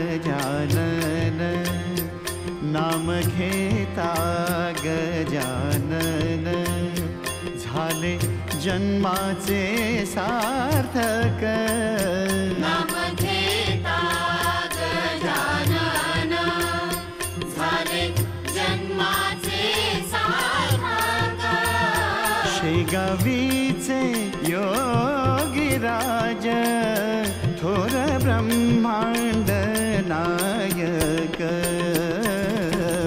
गजानन नाम घेता गजानन झाले जन्माचे सार्थक नाम घेता गजानन झाले जन्माचे सार्थक शेगावीचे योगीराज थोर ब्रह्मांड नायक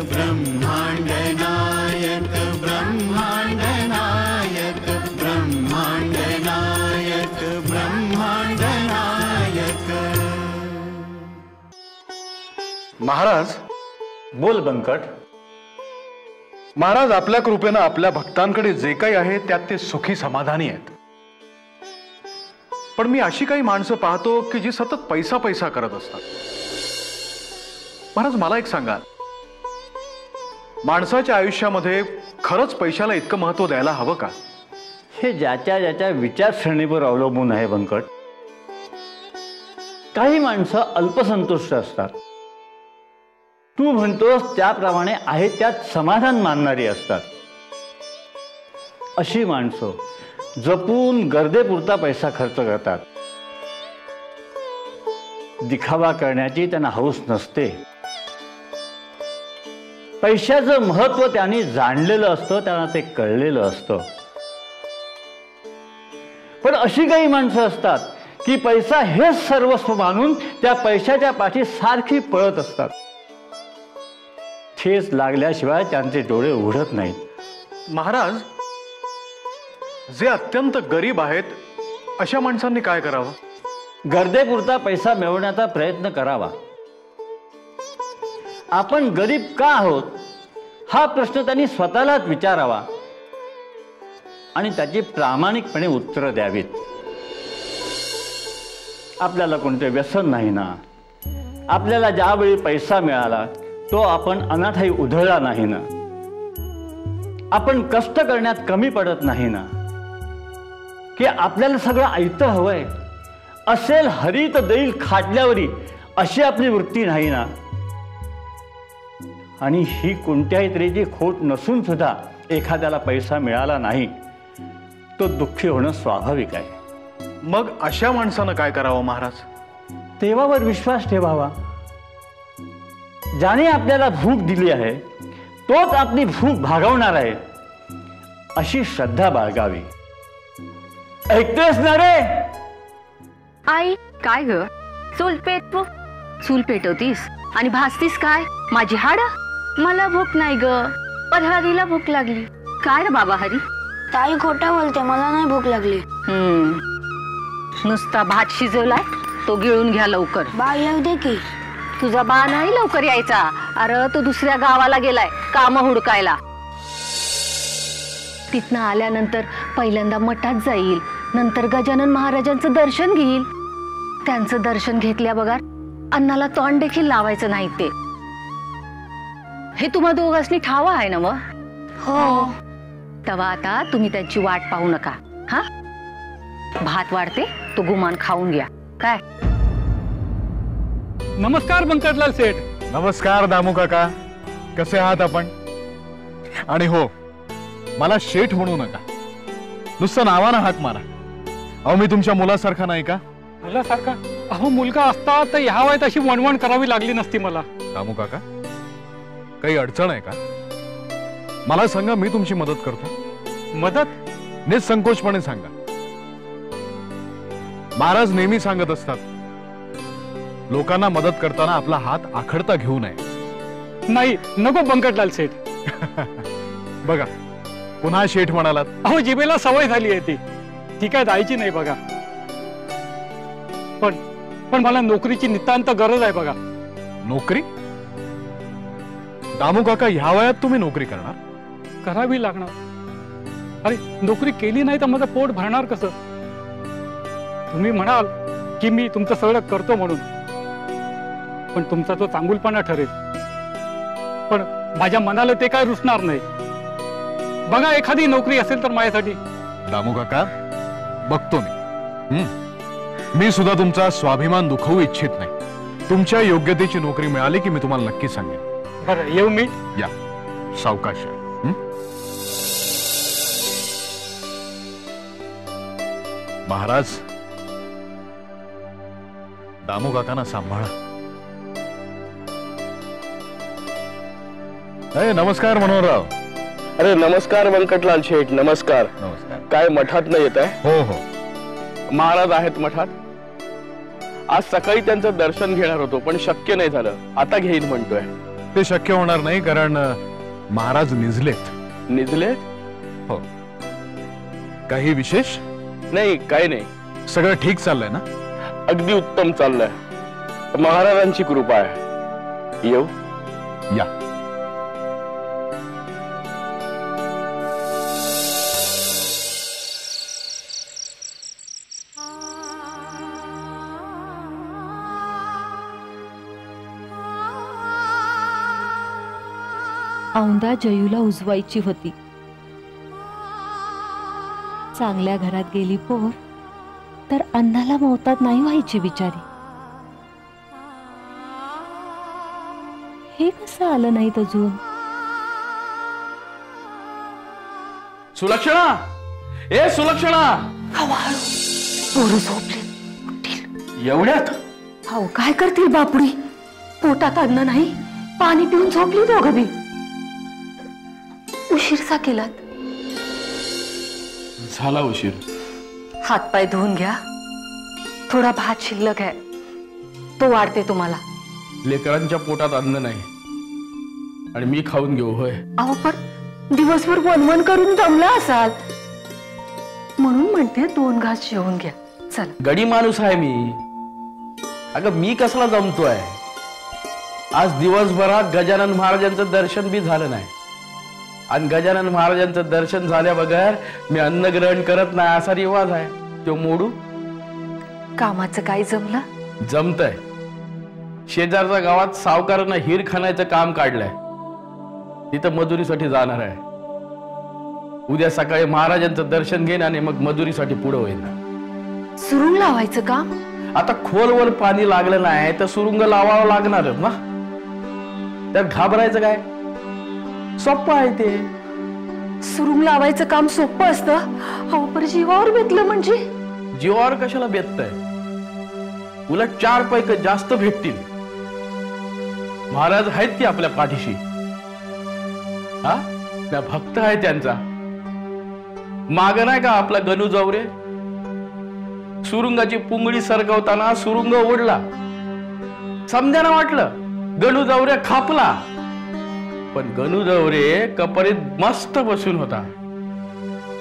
ब्रह्मांड नायक ब्रह्मांड नायक ब्रह्मांड नायक ब्रह्मांड नायक। महाराज बोल बंकट। महाराज आपल्या कृपेनं आपल्या भक्तांकडे जे काही आहे त्यात ते सुखी समाधानी आहेत, पण मी अशी काही माणसं पाहतो की जी सतत पैसा पैसा करत असतात। महाराज मला एक सांगा, माणसाच्या आयुष्यामध्ये खरंच पैशाला इतकं महत्व द्यायला हवं का? हे ज्याच्या ज्याच्या विचारसरणीवर अवलंबून आहे बंकट। काही माणसं अल्पसंतुष्ट असतात, तू म्हणतोस त्याप्रमाणे आहे त्यात समाधान मानणारी असतात। अशी माणसं जपून गरजेपुरता पैसा खर्च करतात, दिखावा करण्याची त्यांना हौस नसते। पैशाचं महत्व त्यांनी जाणलेलं असतं, त्यांना ते कळलेलं असतं। पण अशी काही माणसं असतात की पैसा हेच सर्वस्व मानून त्या पैशाच्या पाठी सारखी पळत असतात, ठेच लागल्याशिवाय त्यांचे डोळे उघडत नाहीत। महाराज जे अत्यंत गरीब आहेत अशा माणसांनी काय करावं? गरजेपुरता पैसा मिळवण्याचा प्रयत्न करावा। आपण गरीब का आहोत हा प्रश्न त्यांनी स्वतःलाच विचारावा आणि त्याची प्रामाणिकपणे उत्तरं द्यावीत। आपल्याला कोणते व्यसन नाही ना, आपल्याला ज्यावेळी पैसा मिळाला तो आपण अनाठाई उधळला नाही ना, आपण कष्ट करण्यात कमी पडत नाही ना, की आपल्याला सगळं ऐतं हवंय, असेल हरित देईल खाटल्यावरी अशी आपली वृत्ती नाही ना। आणि ही कोणत्याही तऱ्हेची खोट नसून सुद्धा एखाद्याला पैसा मिळाला नाही तो दुःखी होणं स्वाभाविक आहे। मग अशा माणसानं काय करावं महाराज? देवावर विश्वास ठेवावा। ज्याने आपल्याला भूक दिली आहे तोच आपली भूक भागवणार आहे अशी श्रद्धा बाळगावी। ऐकतेस ना रे? आई काय ग, चूल पेटवतीस आणि भासतीस काय माझी हाड? मला भूक नाही ग, पण हरीला भूक लागली। काय रे बाबा हरी? ताई खोटा बोलते, मला नाही भूक लागली। नुसता भात शिजवलाय तो गिळून घ्या लवकर। बा येऊ दे की। तुझा बा नाही लवकर यायचा, अरे तो दुसऱ्या गावाला गेलाय काम हुडकायला। तिथनं आल्यानंतर पहिल्यांदा मठात जाईल, नंतर गजानन महाराजांचं दर्शन घेईल। त्यांचं दर्शन घेतल्या बघा अन्नाला तोंड देखील लावायचं नाही ते। हे तुम्हा दोघांनी ठावा आहे ना? मग हो। तेव्हा आता तुम्ही त्यांची वाट पाहू नका। हा भात वाढते तो गुमान खाऊन घ्या। काय? नमस्कार बंकटलाल सेठ। नमस्कार दामू काका, कसे आहात आपण? आणि हो, मला शेठ म्हणू नका, नुसतं नावानं हाक मारा। अहो मी तुमच्या मुलासारखा नाही का? मुलासारखा? अहो मुलगा असता तर ह्या वयात अशी वणवण करावी लागली नसती मला। दामू काका काही अडचण आहे का? मला सांगा, मी तुमची मदत करतो। मदत? निसंकोचपणे सांगा। महाराज नेहमी सांगत असतात, लोकांना मदत करताना आपला हात आखडता घेऊ नये। नाही नको बंकटलाल सेठ। बघा पुन्हा शेठ म्हणालात। अहो जिभेला सवय झाली आहे ती काय जायची नाही बघा। पण मला नोकरीची नितांत गरज आहे बघा। नोकरी? दामू काका ह्या वयात तुम्ही नोकरी करणार? करावी लागणार। अरे नोकरी केली नाही तर माझं पोट भरणार कसं? तुम्ही म्हणाल की मी तुमचं सगळं करतो म्हणून, पण तुमचा तो चांगुलपणा ठरेल, पण माझ्या मनाला ते काय रुचणार नाही। बघा एखादी नोकरी असेल तर माझ्यासाठी। दामू काका बघतो मी सुद्धा तुमचा स्वाभिमान दुखवू इच्छित नाही, तुमच्या योग्यतेची नोकरी मिळाली की मी तुम्हाला नक्की सांगेन. बरं येऊ मी. या सावकाश आहे. महाराज, दामू काकांना सांभाळा. नमस्कार मनोहरराव. अरे नमस्कार व्यंकटलाल शेठ. नमस्कार. नमस्कार. काय मठात न येत आहे? हो हो. महाराज आहेत मठात. आज सकाळी त्यांचं दर्शन घेणार होतो पण शक्य नाही झालं. आता घेईन म्हणतोय. ते शक्य होणार नाही कारण महाराज निजलेत. निजले? हो. काही विशेष नाही, काही नाही. सगळं ठीक चाललंय ना? अगदी उत्तम चाललंय. महाराजांची कृपा आहे. येऊ? या. औंधा जयूला उजवायची होती. चांगल्या घरात गेली पोर तर अन्नाला मोहतात नाही व्हायची बिचारी. हे कसं आलं नाहीत अजून? सुलक्षणा, ए सुलक्षणा. पोरं झोपली. एवढ्यात? हो काय करतील बापुडी, पोटात अन्न नाही, पाणी पिऊन झोपली दोघं बी. उशीरसा केलात. झाला उशीर. हातपाय धुवून घ्या. थोडा भात शिल्लक आहे, तो वाढते तुम्हाला. लेकरांच्या पोटात अन्न नाही आणि मी खाऊन घेऊ होय? अहो पण दिवसभर वनवन करून दमला असाल म्हणून म्हणते 2 घास जेवून घ्या. चला. गडी माणूस आहे मी. अगं मी कसला जमतोय? आज दिवसभरात गजानन महाराजांचं दर्शन बी झालं नाही आणि गजानन महाराजांचं दर्शन झाल्या बगैर मी अन्न ग्रहण करत नाही असा रिवाज आहे. तो मोडू? कामाचं काय जमलं? जमतंय. शेजारच्या गावात सावकारानं हिर खाण्याचं काम काढलंय. तिथं मजुरीसाठी जाणार आहे. उद्या सकाळी महाराजांचं दर्शन घेईन आणि मग मजुरीसाठी पुढे होईन. सुरुंग लावायचं काम? आता खोलवर पाणी लागलं नाही तर सुरुंग लावावं लागणारच ना. त्यात घाबरायचं काय? सोपं आहे ते. सुरुंग लावायचं काम सोपं असतं. अहो पण जीवावर बेतलं म्हणजे? जीवावर कशाला बेततंय? उलट 4 पैकी जास्त भेटतील. महाराज आहेत की आपल्या पाठीशी. हा त्या भक्त आहे त्यांचा. माग नाही का आपला गणू जावरे? सुरुंगाची पुंगळी सरकवताना सुरुंग ओढला. समजायला वाटलं गणू जावरे खापला, पण गणू जावरे कपरीत मस्त बसून होता.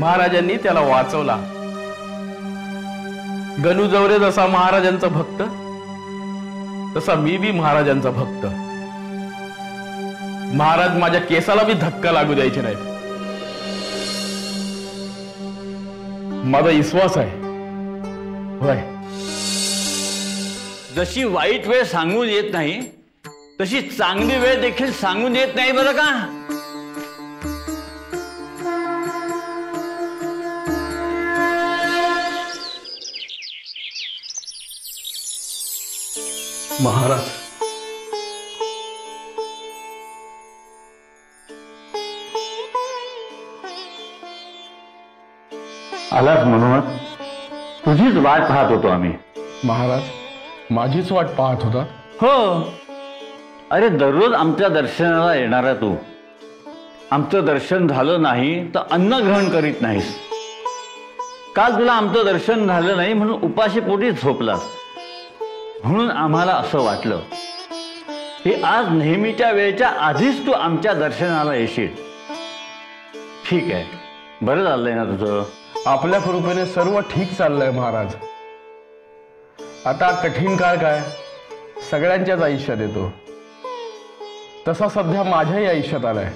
महाराजांनी त्याला वाचवला. गणू जावरे जसा महाराजांचा भक्त तसा मी बी महाराजांचा भक्त. महाराज माझ्या केसाला बी धक्का लागू द्यायचे नाहीत. माझा विश्वास आहे. होय. जशी वाईट वेळ सांगून येत नाही तशी चांगली वेळ देखील सांगून येत नाही बरं का. महाराज आलास म्हणून तुझीच वाट पाहत होतो आम्ही. महाराज माझीच वाट पाहत होता? हो. अरे दररोज आमच्या दर्शनाला येणारा तू आमचं दर्शन झालं नाही तर अन्न ग्रहण करीत नाहीस. काल तुला आमचं दर्शन झालं नाही म्हणून उपाशी पोटी झोपलास. म्हणून आम्हाला असं वाटलं की आज नेहमीच्या वेळेच्या आधीच तू आमच्या दर्शनाला येशील. ठीक आहे, बरं चाललंय ना तुझं? आपल्या कृपेने सर्व ठीक चाललंय महाराज. आता कठीण काळ काय सगळ्यांच्याच आयुष्यात येतो, तसा सध्या माझ्याही आयुष्यात आलाय.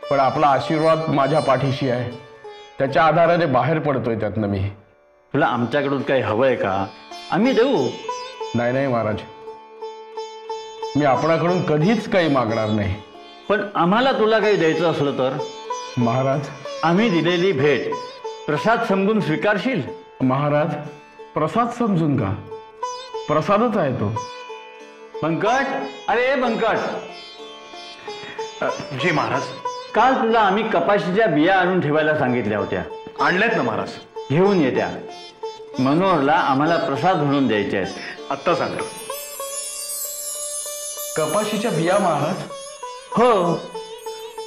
पण आपला आशीर्वाद माझ्या पाठीशी आहे. त्याच्या आधाराने बाहेर पडतोय त्यातनं मी. तुला आमच्याकडून काही हवंय का? आम्ही देऊ. नाही नाही महाराज, मी आपणाकडून कधीच काही मागणार नाही. पण आम्हाला तुला काही द्यायचं असलं तर? महाराज आम्ही दिलेली भेट प्रसाद समजून स्वीकारशील? महाराज प्रसाद समजून का? प्रसादच आहे तो. बंकट, अरे बंकट, जी महाराज. काल तुला आम्ही कपाशीच्या बिया आणून ठेवायला सांगितल्या होत्या. आणल्यात ना महाराज. घेऊन येत्या. मनोहरला आम्हाला प्रसाद म्हणून द्यायचे आहेत. आत्ता सांगतो. कपाशीच्या बिया महाराज? हो,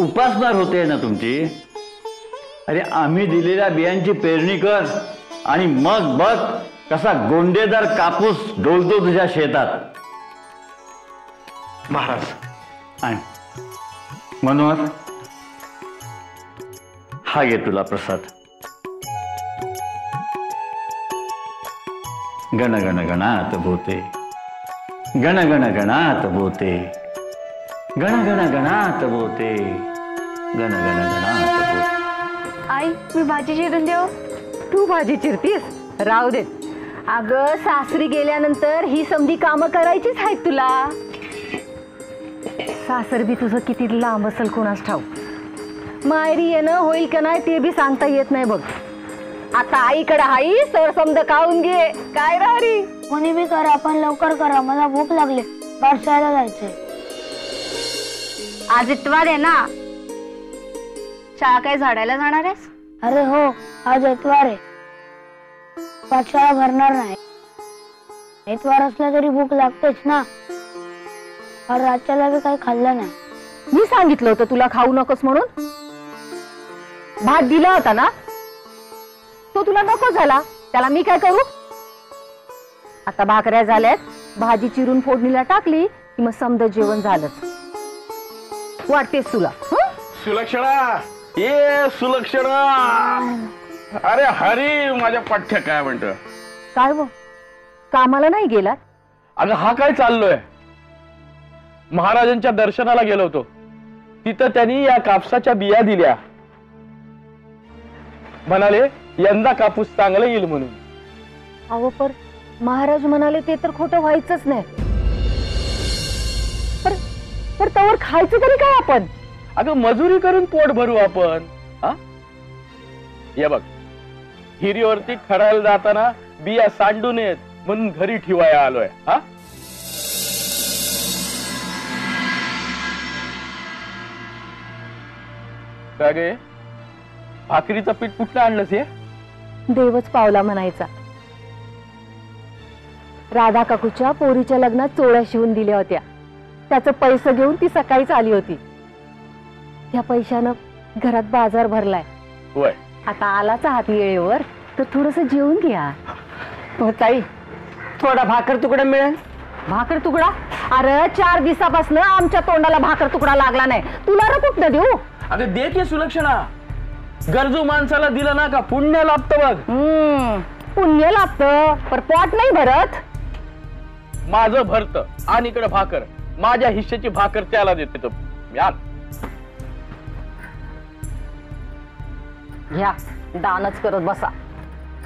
उपासमार होते ना तुमची. अरे आम्ही दिलेल्या बियांची पेरणी कर आणि मग बघ कसा गोंडेदार कापूस डोलतो तुझ्या शेतात. महाराज. आण. मनोहर, हा घे तुला प्रसाद. गण गण गणात भूते, गण गण गणात भूते, गण गण गणात भूते, गण गण गणात भूते. आई, मी भाजी चिरून देऊ? तू भाजी चिरतीस? राहू दे. अगं, सासरी गेल्यानंतर ही समधी कामं करायचीच आहेत तुला. सासर बी तुझं किती लांब असेल कोणास ठाऊ. मायरी येणं होईल का नाही ते बी सांगता येत नाही बघ. आता आईकडे आई सर समज खाऊन घे. काय राहरी? कोणी बी करा, पण लवकर करा, मला भूक लागली. पाठशाळेला जायचंय. आज इतवार आहे ना, शाळा काय झाडायला जाणार आहेस? अरे हो, आज इतवार आहे. पाठशाळा भरणार नाही. इतवार असला तरी भूक लागतेच ना. और रातच्याला बी काही खाल्लं नाही. मी सांगितलं होतं तुला खाऊ नकोस म्हणून. भात दिला होता ना, तो तुला नको झाला. त्याला मी काय करू? आता भाकऱ्या झाल्यात, भाजी चिरून फोडणीला टाकली की मग समजा जेवण झालंच. वाटतेस तुला? सुलक्षणा, ये सुलक्षणा. अरे हरी, माझ्या पठ्या काय म्हणतो? काय वो, कामाला नाही गेला? अगं हा काय चाललोय? महाराजांच्या दर्शनाला गेलो होतो. तिथं त्यांनी या कापसाच्या बिया दिल्या. म्हणाले यंदा कापूस चांगला येईल म्हणून. अहो, पर महाराज म्हणाले ते तर खोटं व्हायचंच नाही. पर तवर खायचं तरी काय आपण? अगं मजुरी करून पोट भरू आपण. हा, ये बघ, हिरीवरती खडायला जाताना बिया सांडून येत म्हणून घरी ठेवायला आलोय. हा, काय गे, भाकरीचं पीठ कुठलं आणलंस? हे देवच पावला म्हणायचा. राधा काकूच्या पोरीच्या लग्नात चोळ्या शिवून दिल्या होत्या. त्याचं पैसे घेऊन ती सकाळीच आली होती. त्या पैशानं घरात बाजार भरलाय. होय. आता आलाच आहात वेळेवर तर थोडस जेवून घ्या. ताई, थोडा भाकर तुकडा मिळेल? भाकर तुकडा? अरे 4 दिवसापासून आमच्या तोंडाला भाकर तुकडा लागला नाही. तुला रे कुठं देऊ? अगं दे की सुलक्षणा. गरजू माणसाला दिलं ना का पुण्य लाभतं बघ. पुण्य लाभतं, पर पोट नाही भरत. माझं भरतं आणि इकडे भाकर, माझ्या हिश्श्याची भाकर त्याला देते. घ्या, दानच करत बसा.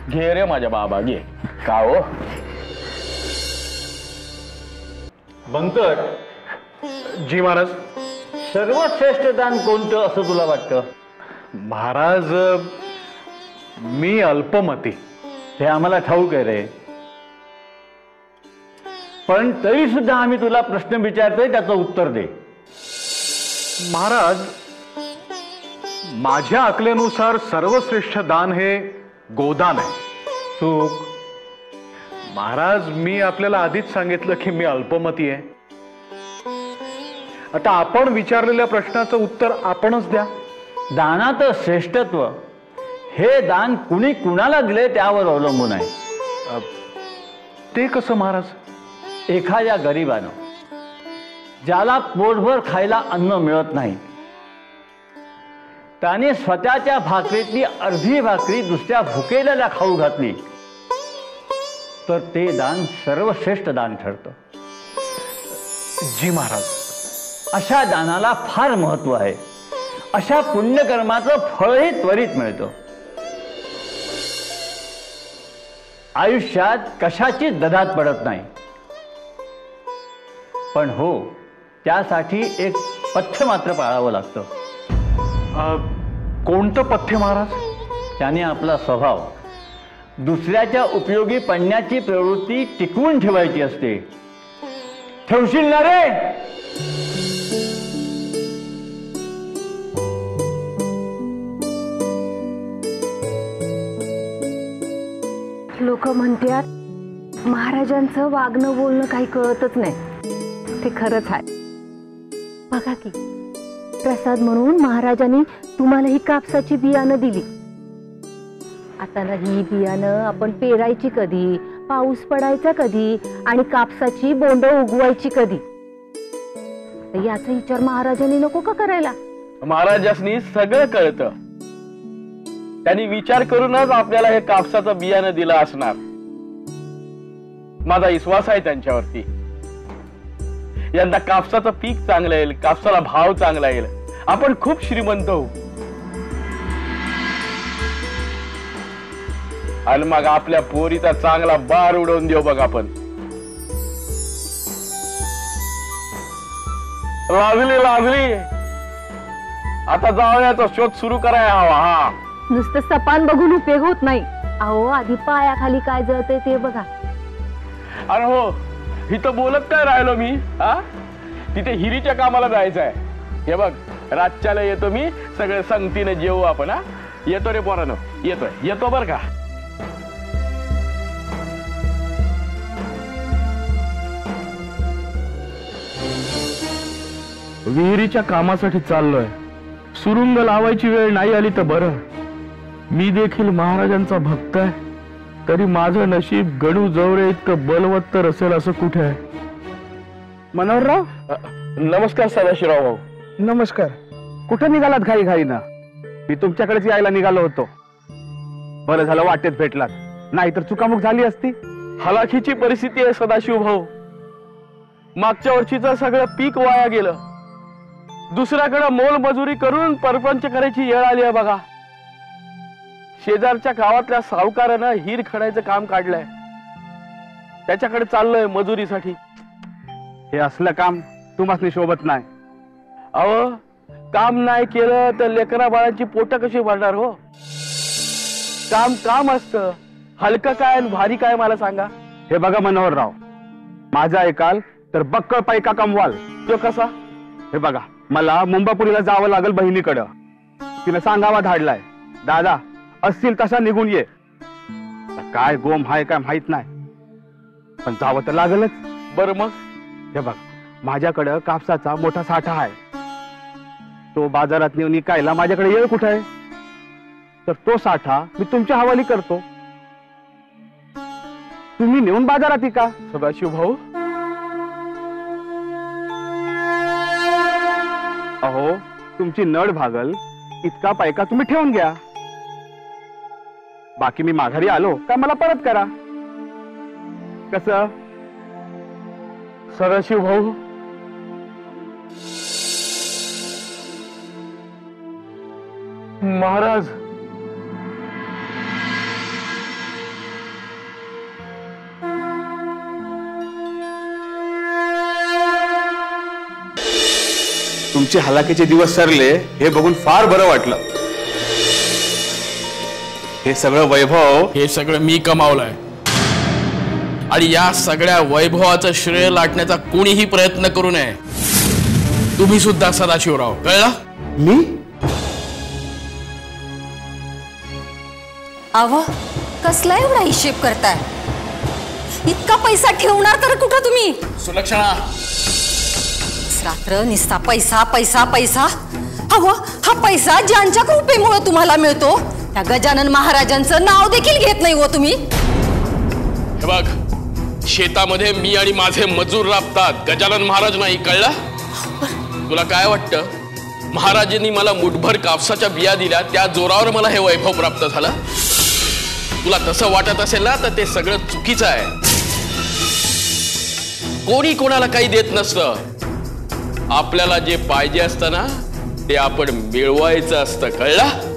घे रे माझ्या बाबा, घे. का हो बंकट, जी महाराज. सर्वात श्रेष्ठ दान कोणतं असं तुला वाटतं? महाराज, मी अल्पमती. हे आम्हाला ठाऊक आहे रे, पण तरी सुद्धा आम्ही तुला प्रश्न विचारतोय, त्याचं उत्तर दे. महाराज, माझ्या अकलेनुसार सर्वश्रेष्ठ दान हे गोदान आहे. चूक. महाराज, मी आपल्याला आधीच सांगितलं की मी अल्पमती आहे. आता आपण विचारलेल्या प्रश्नाचं उत्तर आपणच द्या. दानाचं श्रेष्ठत्व हे दान कुणी कुणाला दिले त्यावर अवलंबून आहे. ते कसं महाराज? एखाद्या गरीबानं, ज्याला पोटभर खायला अन्न मिळत नाही, त्याने स्वतःच्या भाकरीतली अर्धी भाकरी दुसऱ्या भुकेल्याला खाऊ घातली तर ते दान सर्वश्रेष्ठ दान ठरतं. जी महाराज. अशा दानाला फार महत्व आहे. अशा पुण्यकर्माचं फळही त्वरित मिळतं. आयुष्यात कशाची दधात पडत नाही, पण हो, त्यासाठी एक पथ्य मात्र पाळावं लागतं. कोणतं पथ्य महाराज? त्याने आपला स्वभाव दुसऱ्याच्या उपयोगी पडण्याची प्रवृत्ती टिकवून ठेवायची असते. ठेवशील ना रे? लोक म्हणतात महाराजांचं वागणं बोलणं काही कळतच नाही. ते खरंच आहे. बघा की प्रसाद म्हणून महाराजांनी तुम्हाला ही कापसाची बियाणं दिली. आता ना ही बियाणं आपण पेरायची कधी, पाऊस पडायचा कधी आणि कापसाची बोंड उगवायची कधी, याचा विचार महाराजांनी नको का करायला? महाराजांनी सगळं कळतं. त्यांनी विचार करूनच आपल्याला हे कापसाचं बियाणं दिलं असणार. माझा विश्वास आहे त्यांच्यावरती. यंदा कापसाचं पीक चांगलं येईल, कापसाला भाव चांगला येईल, आपण खूप श्रीमंत होऊ आणि मग आपल्या पोरीचा चांगला बार उडवून देऊ. बघ आपण लाजली आता जावयाचा शोध सुरू करायला हवा. हा नुसतं सपान बघून उपयोग होत नाही. अहो आधी पायाखाली काय जळतंय ते बघा. अरे हो, इथं बोलत काय राहिलो मी? हा तिथे हिरीच्या कामाला जायचंय. हे बघ रातच्याला येतो मी, सगळं संगतीने जेवू आपण. हा येतो रे पोरानो, येतो बर का. विहिरीच्या कामासाठी चाललोय. सुरुंग लावायची वेळ नाही आली तर बरं. मी देखील महाराजांचा भक्त आहे, तरी माझं नशीब गणू जवरे इतकं बलवत्तर असेल असं कुठे आहे? मनोहरराव, नमस्कार सदाशिवराव भाऊ. नमस्कार. कुठं निघालात घाई घाईनं? मी तुमच्याकडेच यायला निघालो होतो. बरं झालं वाटेत भेटलात, नाहीतर चुकामुक झाली असती. हलाखीची परिस्थिती आहे सदाशिव भाऊ. मागच्या वर्षीचं सगळं पीक वाया गेलं. दुसऱ्याकडे मोल मजुरी करून परपंच करायची वेळ आली आहे बघा. शेजारच्या गावातल्या सावकारानं हिर खणायचं काम काढलंय. त्याच्याकडे चाललोय मजुरीसाठी. हे असलं काम तुम्हाला शोभत नाही. अहो काम नाही केलं तर लेकरा बाळांची पोट कशी भरणार हो? काम असतं. हलकं काय आणि भारी काय मला सांगा. हे बघा मनोहरराव, माझा ऐकाल तर बक्कळ पैका कमवाल. तो कसा? हे बघा, मला मुंबापुरीला जावं लागल बहिणीकडं. तिने सांगावा धाडलाय, दादा असतील तसा निघून ये. काय गोम हाय काय माहित नाही, पण जावं तर लागलच. बरं मग? हे बघ, माझ्याकडं कापसाचा मोठा साठा आहे. तो बाजारात नेऊन विकायला माझ्याकडे येळ कुठे आहे? तर तो साठा मी तुमच्या हवाली करतो. तुम्ही नेऊन बाजारात विका. सदाशिव भाऊ, अहो तुमची नड भागल इतका पैका तुम्ही ठेवून घ्या. बाकी मी माघारी आलो का मला परत करा. कसं? सदाशिव भाऊ, महाराज तुमचे हलाखीचे दिवस सरले हे बघून फार बरं वाटलं. हे सगळं वैभव, हे सगळं मी कमावलंय आणि या सगळ्या वैभवाचं श्रेय लाटण्याचा कोणीही प्रयत्न करू नये. तुम्ही सुद्धा सदाशिवराव, कळलं? मी? अव कसला एवढा हिशेब करताय? इतका पैसा ठेवणार तर कुठं तुम्ही? सुलक्षणा, रात्र निस्ता पैसा पैसा पैसा. अव हा पैसा ज्यांच्या कृपेमुळे तुम्हाला मिळतो त्या गजानन महाराजांचं नाव देखील घेत नाही हो तुम्ही. हे बघ, शेतामध्ये मी आणि माझे मजूर राबतात, गजानन महाराज नाही, कळला? तुला काय वाटतं, महाराजांनी मला मुठभर कापसाच्या बिया दिल्या त्या जोरावर मला हे वैभव प्राप्त झालं? तुला तसं वाटत असेल ना तर ते सगळं चुकीचं आहे. कोणी कोणाला काही देत नसतं. आपल्याला जे पाहिजे असतं ना ते आपण मिळवायचं असतं, कळलं?